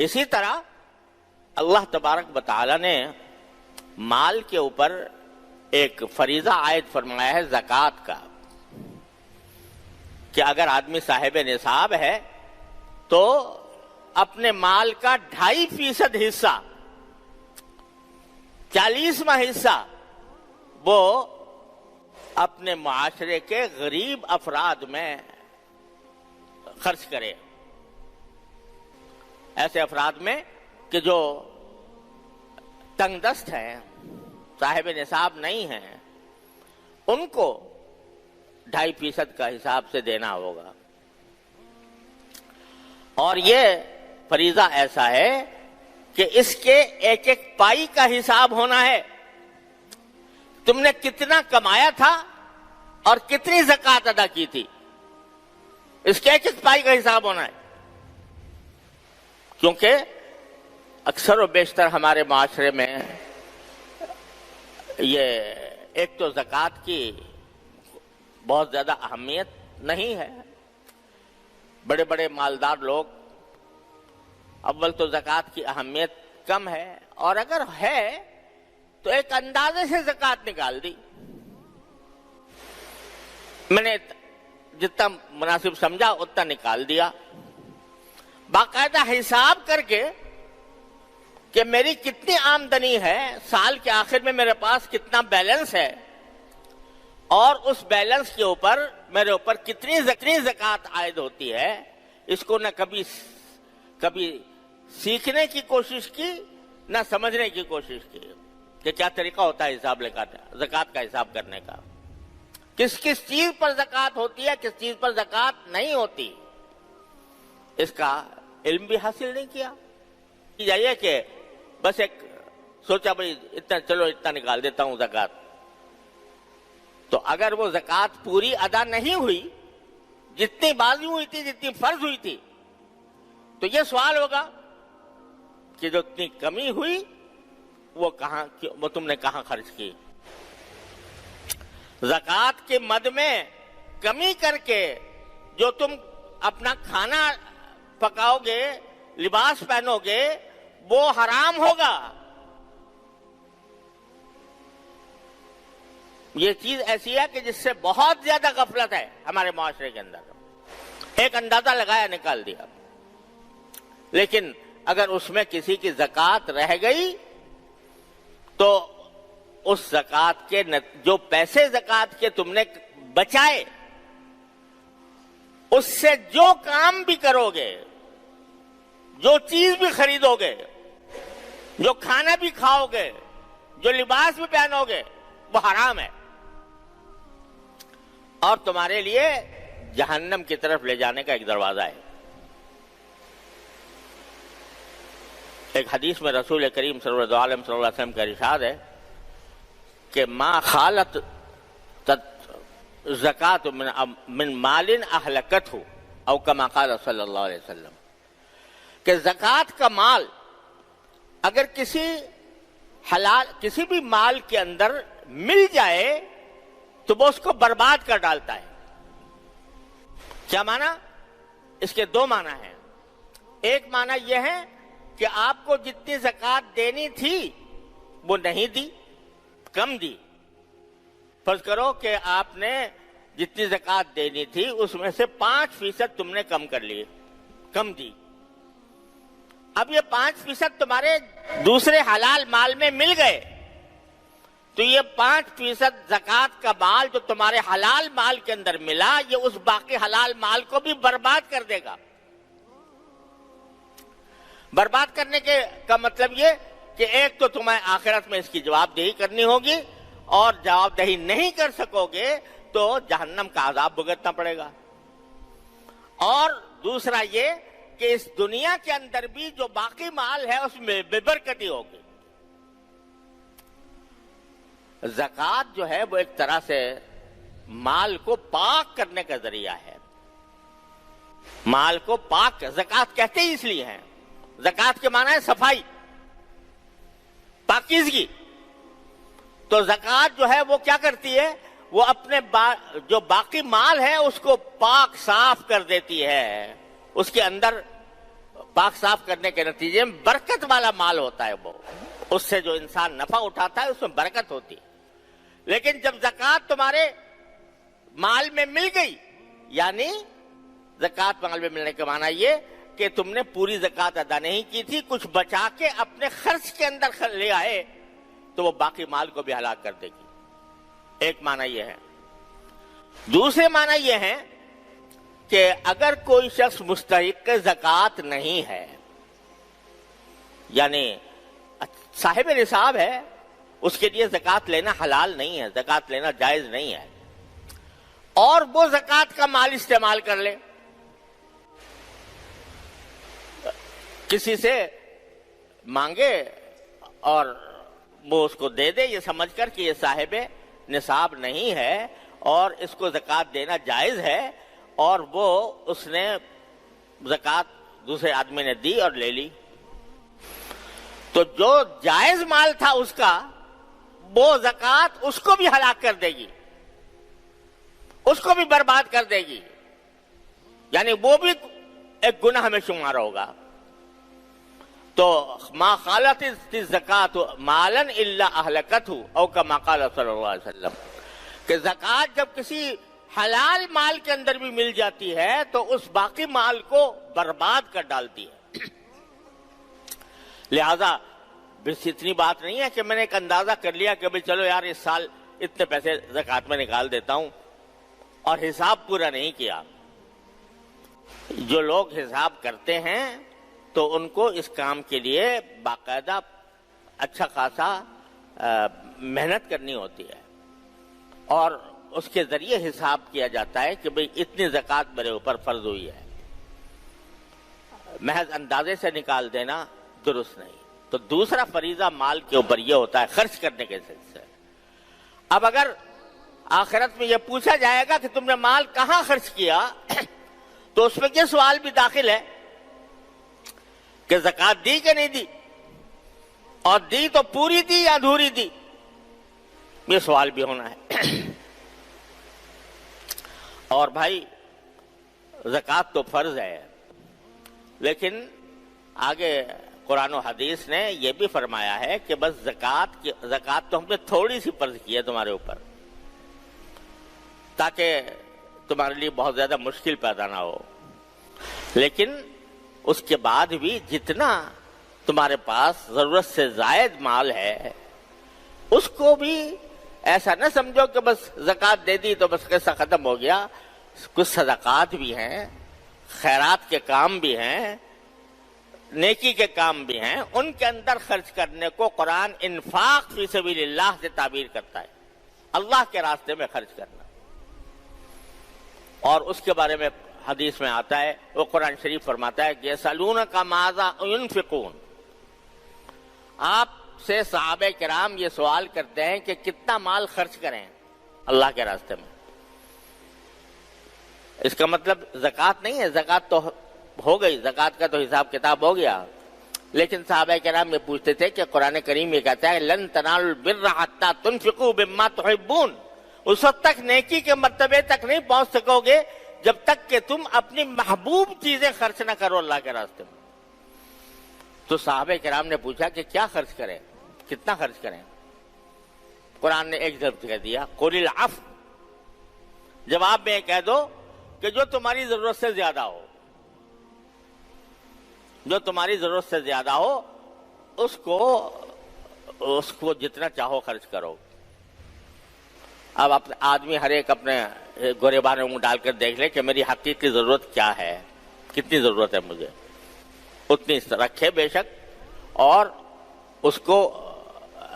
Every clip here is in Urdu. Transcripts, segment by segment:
اسی طرح اللہ تبارک و تعالی نے مال کے اوپر ایک فریضہ عائد فرمایا ہے زکوٰۃ کا، کہ اگر آدمی صاحب نصاب ہے تو اپنے مال کا 2.5% حصہ، 40واں حصہ وہ اپنے معاشرے کے غریب افراد میں خرچ کرے، ایسے افراد میں کہ جو تنگ دست ہیں، صاحب نصاب نہیں ہیں، ان کو 2.5% کا حساب سے دینا ہوگا۔ اور یہ فریضہ ایسا ہے کہ اس کے ایک ایک پائی کا حساب ہونا ہے، تم نے کتنا کمایا تھا اور کتنی زکوٰۃ ادا کی تھی، اس کے ایک ایک پائی کا حساب ہونا ہے۔ کیونکہ اکثر و بیشتر ہمارے معاشرے میں یہ ایک تو زکوٰۃ کی بہت زیادہ اہمیت نہیں ہے، بڑے بڑے مالدار لوگ، اول تو زکوٰۃ کی اہمیت کم ہے، اور اگر ہے تو ایک اندازے سے زکوٰۃ نکال دی، میں نے جتنا مناسب سمجھا اتنا نکال دیا، باقاعدہ حساب کر کے کہ میری کتنی آمدنی ہے، سال کے آخر میں میرے پاس کتنا بیلنس ہے، اور اس بیلنس کے اوپر میرے اوپر کتنی زکوٰۃ عائد ہوتی ہے، اس کو نہ کبھی سیکھنے کی کوشش کی نہ سمجھنے کی کوشش کی کہ کیا طریقہ ہوتا ہے حساب زکوٰۃ کا حساب کرنے کا، کس کس چیز پر زکوٰۃ ہوتی ہے، کس چیز پر زکوٰۃ نہیں ہوتی، اس کا علم بھی حاصل نہیں کیا۔ یہ کہ بس ایک سوچا بھائی اتنا نکال دیتا ہوں زکوٰۃ، تو اگر وہ زکوٰۃ پوری ادا نہیں ہوئی، جتنی بازی ہوئی تھی، جتنی فرض ہوئی تھی، تو یہ سوال ہوگا کہ جو اتنی کمی ہوئی وہ تم نے کہاں خرچ کی۔ زکوٰۃ کے مد میں کمی کر کے جو تم اپنا کھانا پکاؤ گے، لباس پہنو گے، وہ حرام ہوگا۔ یہ چیز ایسی ہے کہ جس سے بہت زیادہ غفلت ہے ہمارے معاشرے کے اندر، ایک اندازہ لگایا نکال دیا، لیکن اگر اس میں کسی کی زکوٰۃ رہ گئی تو اس زکوٰۃ کے جو پیسے زکوٰۃ کے تم نے بچائے، اس سے جو کام بھی کرو گے، جو چیز بھی خریدو گے، جو کھانا بھی کھاؤ گے، جو لباس بھی پہنو گے، وہ حرام ہے اور تمہارے لیے جہنم کی طرف لے جانے کا ایک دروازہ ہے۔ ایک حدیث میں رسول کریم صلی اللہ علیہ وسلم کا ارشاد ہے کہ ما خالت زکات من مال اہلکتہ او کما قال صلی اللہ علیہ وسلم، کہ زکوٰۃ کا مال اگر کسی بھی مال کے اندر مل جائے تو وہ اس کو برباد کر ڈالتا ہے۔ کیا معنی؟ اس کے دو معنی ہیں۔ ایک معنی یہ ہے کہ آپ کو جتنی زکوٰۃ دینی تھی وہ نہیں دی، کم دی۔ فرض کرو کہ آپ نے جتنی زکوٰۃ دینی تھی اس میں سے 5% تم نے کم کر لی، کم دی۔ اب یہ 5% تمہارے دوسرے حلال مال میں مل گئے، تو یہ 5% زکوٰۃ کا مال جو تمہارے حلال مال کے اندر ملا، یہ اس باقی حلال مال کو بھی برباد کر دے گا۔ برباد کرنے کا مطلب یہ کہ ایک تو تمہیں آخرت میں اس کی جواب دہی کرنی ہوگی، اور جواب دہی نہیں کر سکو گے تو جہنم کا عذاب بھگتنا پڑے گا، اور دوسرا یہ کہ اس دنیا کے اندر بھی جو باقی مال ہے اس میں بے برکتی ہوگی۔ زکوٰۃ جو ہے وہ ایک طرح سے مال کو پاک کرنے کا ذریعہ ہے۔ مال کو پاک زکوٰۃ کہتے ہی اس لیے ہیں، زکوٰۃ کے معنی ہے صفائی، پاکیزگی۔ تو زکوٰۃ جو ہے وہ کیا کرتی ہے؟ وہ اپنے جو باقی مال ہے اس کو پاک صاف کر دیتی ہے، اس کے اندر پاک صاف کرنے کے نتیجے میں برکت والا مال ہوتا ہے، وہ اس سے جو انسان نفع اٹھاتا ہے اس میں برکت ہوتی ہے۔ لیکن جب زکوٰۃ تمہارے مال میں مل گئی، یعنی زکوٰۃ مال میں ملنے کا معنی یہ کہ تم نے پوری زکوٰۃ ادا نہیں کی تھی، کچھ بچا کے اپنے خرچ کے اندر لے آئے، تو وہ باقی مال کو بھی ہلاک کر دے گی۔ ایک معنی یہ ہے۔ دوسرے معنی یہ ہے کہ اگر کوئی شخص مستحق زکوٰۃ نہیں ہے، یعنی صاحب نصاب ہے، اس کے لیے زکوٰۃ لینا حلال نہیں ہے، زکوٰۃ لینا جائز نہیں ہے، اور وہ زکوٰۃ کا مال استعمال کر لے، کسی سے مانگے اور وہ اس کو دے دے یہ سمجھ کر کہ یہ صاحب نصاب نہیں ہے اور اس کو زکوٰۃ دینا جائز ہے، اور وہ اس نے زکوٰۃ دوسرے آدمی نے دی اور لے لی، تو جو جائز مال تھا اس کا، وہ زکوٰۃ اس کو بھی ہلاک کر دے گی، اس کو بھی برباد کر دے گی، یعنی وہ بھی ایک گناہ میں شمار ہوگا۔ تو ما خالت الزکات مالا الا اہلکتہ، او کما قال صلی اللہ علیہ وسلم، کہ زکوٰۃ جب کسی حلال مال کے اندر بھی مل جاتی ہے تو اس باقی مال کو برباد کر ڈالتی ہے۔ لہذا بس اتنی بات نہیں ہے کہ میں نے ایک اندازہ کر لیا کہ بھئی چلو یار اس سال اتنے پیسے زکوٰۃ میں نکال دیتا ہوں، اور حساب پورا نہیں کیا۔ جو لوگ حساب کرتے ہیں تو ان کو اس کام کے لیے باقاعدہ اچھا خاصا محنت کرنی ہوتی ہے، اور اس کے ذریعے حساب کیا جاتا ہے کہ بھئی اتنی زکوٰۃ میرے اوپر فرض ہوئی ہے۔ محض اندازے سے نکال دینا درست نہیں۔ تو دوسرا فریضہ مال کے اوپر یہ ہوتا ہے خرچ کرنے کے سلسلے سے۔ اب اگر آخرت میں یہ پوچھا جائے گا کہ تم نے مال کہاں خرچ کیا، تو اس میں یہ سوال بھی داخل ہے کہ زکوٰۃ دی کہ نہیں دی، اور دی تو پوری دی یا ادھوری دی، یہ سوال بھی ہونا ہے۔ اور بھائی زکوٰۃ تو فرض ہے، لیکن آگے قرآن و حدیث نے یہ بھی فرمایا ہے کہ بس زکوٰۃ تو ہم نے تھوڑی سی فرض کی ہے تمہارے اوپر، تاکہ تمہارے لیے بہت زیادہ مشکل پیدا نہ ہو، لیکن اس کے بعد بھی جتنا تمہارے پاس ضرورت سے زائد مال ہے اس کو بھی ایسا نہ سمجھو کہ بس زکوٰۃ دے دی تو بس قصہ ختم ہو گیا۔ کچھ صدقات بھی ہیں، خیرات کے کام بھی ہیں، نیکی کے کام بھی ہیں، ان کے اندر خرچ کرنے کو قرآن انفاق فی سبیل اللہ سے تعبیر کرتا ہے، اللہ کے راستے میں خرچ کرنا۔ اور اس کے بارے میں حدیث میں آتا ہے، وہ قرآن شریف فرماتا ہے کہ یسألونک ماذا ينفقون، آپ سے صحابہ کرام یہ سوال کرتے ہیں کہ کتنا مال خرچ کریں اللہ کے راستے میں۔ اس کا مطلب زکوٰۃ نہیں ہے، زکوٰۃ تو ہو گئی، زکوٰۃ کا تو حساب کتاب ہو گیا، لیکن صحابہ کرام یہ پوچھتے تھے کہ قرآن کریم یہ کہتا ہے لن تنالوا البر حتى تنفقوا مما تحبون، اس وقت تک نیکی کے مرتبے تک نہیں پہنچ سکو گے جب تک کہ تم اپنی محبوب چیزیں خرچ نہ کرو اللہ کے راستے میں۔ تو صحابہ کرام نے پوچھا کہ کیا خرچ کریں، کتنا خرچ کریں؟ قرآن نے ایک لفظ کہہ دیا قل العفو، جواب میں کہہ دو کہ جو تمہاری ضرورت سے زیادہ ہو، جو تمہاری ضرورت سے زیادہ ہو اس کو جتنا چاہو خرچ کرو۔ اب آدمی ہر ایک اپنے گریبان میں منہ ڈال کر دیکھ لے کہ میری حقیقی ضرورت کیا ہے، کتنی ضرورت ہے مجھے، اتنی رکھے بے شک، اور اس کو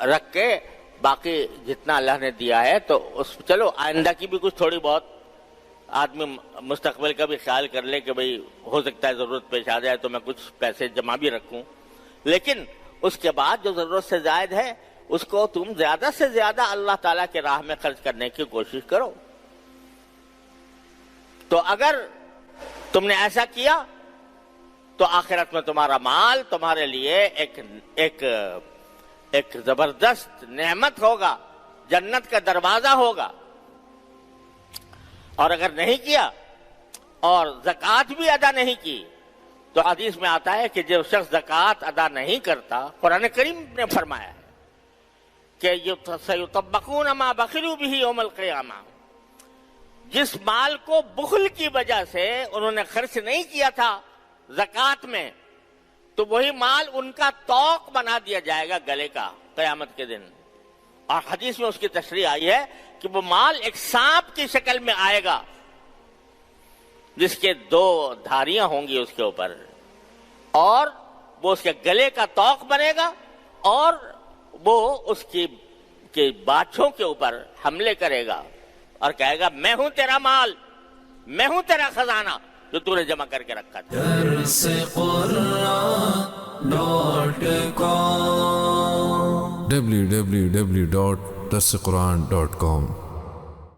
رکھ کے باقی جتنا اللہ نے دیا ہے تو چلو آئندہ کی بھی کچھ تھوڑی بہت آدمی مستقبل کا بھی خیال کر لے کہ بھئی ہو سکتا ہے ضرورت پیش آ جائے تو میں کچھ پیسے جمع بھی رکھوں، لیکن اس کے بعد جو ضرورت سے زائد ہے اس کو تم زیادہ سے زیادہ اللہ تعالیٰ کے راہ میں خرچ کرنے کی کوشش کرو۔ تو اگر تم نے ایسا کیا تو آخرت میں تمہارا مال تمہارے لیے ایک زبردست نعمت ہوگا، جنت کا دروازہ ہوگا۔ اور اگر نہیں کیا اور زکوٰۃ بھی ادا نہیں کی تو حدیث میں آتا ہے کہ جو شخص زکوٰۃ ادا نہیں کرتا، قرآن کریم نے فرمایا ہے کہ سَيُطَبَّقُونَ مَا بَخِلُوا بِهِ يَوْمَ الْقِيَامَةِ، جس مال کو بخل کی وجہ سے انہوں نے خرچ نہیں کیا تھا زکوٰۃ میں، تو وہی مال ان کا طوق بنا دیا جائے گا گلے کا قیامت کے دن. اور حدیث میں اس کی تشریح آئی ہے کہ وہ مال ایک سانپ کی شکل میں آئے گا جس کے 2 دھاریاں ہوں گی اس کے اوپر، اور وہ اس کے گلے کا طوق بنے گا اور وہ اس کی باچھوں کے اوپر حملے کرے گا اور کہے گا میں ہوں تیرا مال، میں ہوں تیرا خزانہ جو تو نے جمع کر کے رکھا تھا. www.darsequran.com